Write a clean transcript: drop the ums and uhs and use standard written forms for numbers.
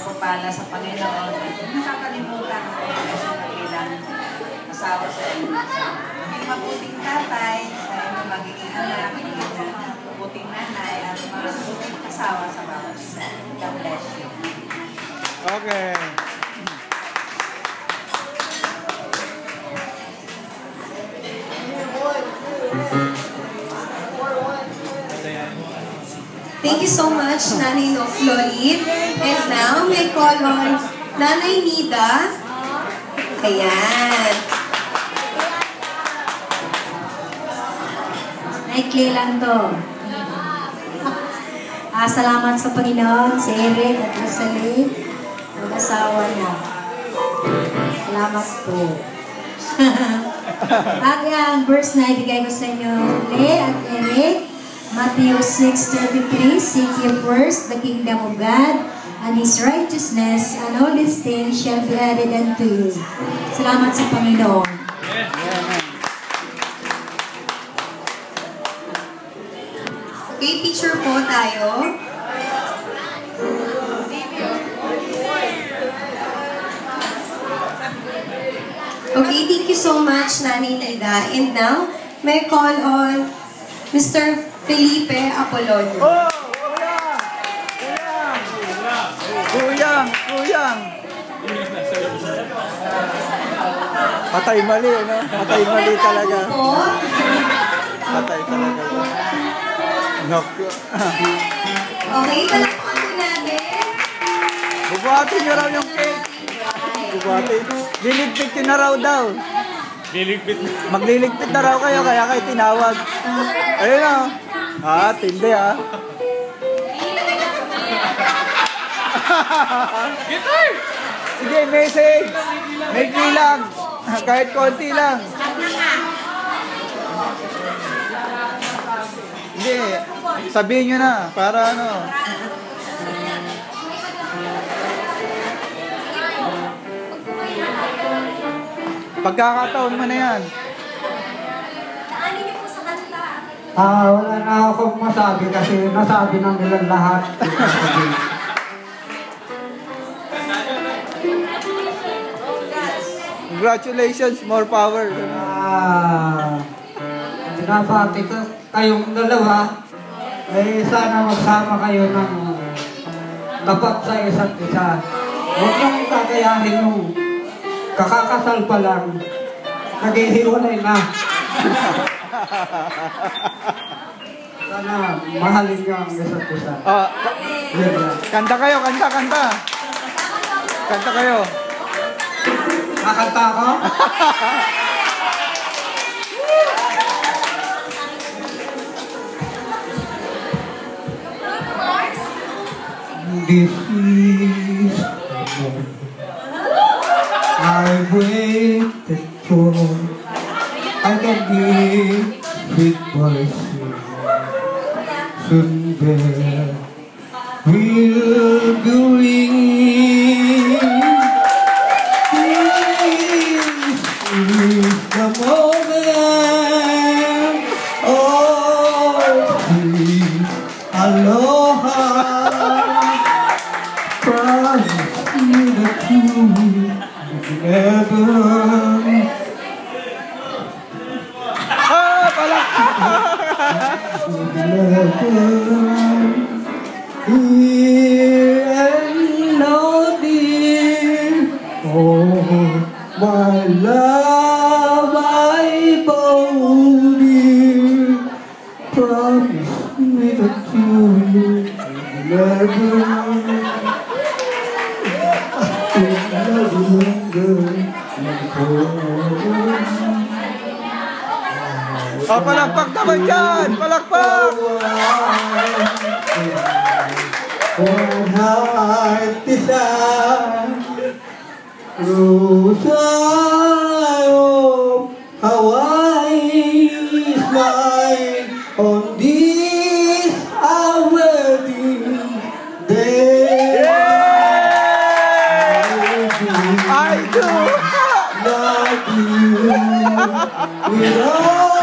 mapapala sa Panginoon. Nakakalimutan natin kasi kailangan asawa sa inyo. Maging mabuting tatay, sa inyo magiging anak, mabuting nanay, at mabuting asawa sa bawat isa. God bless you. Okay. Thank you so much, Nanay Floyd. And now, may call on Nanay Nida. Ayan. Ay, Clay lang to. Salamat sa Panginoon, si Eric at Rosalie, mag-asawa niya. Salamat po. At ang verse na ibigay ko sa inyo, Clay at Eric, Matthew 6:33, seek ye first the kingdom of God and His righteousness, and all these things shall be added unto you. Salamat sa Panginoon. Okay, picture po tayo. Okay, thank you so much, Nanay Nida. And now, may call on Mr. Felipe Apolonio. Oh! Kuyang! Kuyang! Patay mali, no? Patay mali talaga. Patay talaga. Okay, palakpakan po natin. Bubuhatin nyo raw yung cake. Bubuhatin. Liligpit nyo na raw daw. Liligpit. Magliligpit na raw kayo, kaya kayo tinawag. Ayun o. Tindi Guitar! Sige, message. May lang. Kahit konti lang. Hindi. Sabihin nyo na. Para ano. Pagkakataon mo na yan. Wala na akong masabi kasi nasabi ng nilang lahat. Congratulations, more power. Binabati ko kayong dalawa. Sana magsama kayo ng tapat sa isa't isa. Huwag niyong kakayahin yung kakakasal pa lang. Naghihiwalay na. Sana mahalin niyo ang isa't isa. Kanta kayo, kanta. Kanta kayo. Kakanta ako? This is the moment I waited for. I can be with my sin. Soon there will be ring. This is the moment. Oh, please, aloha. Promise me that you will never. Here and now, dear. Oh, my love, I bow, dear. Promise me that you will never. Palakpak naman dyan! Palakpak! One heart desire, Rosario, how I smile on this our wedding day. I do! Love you with all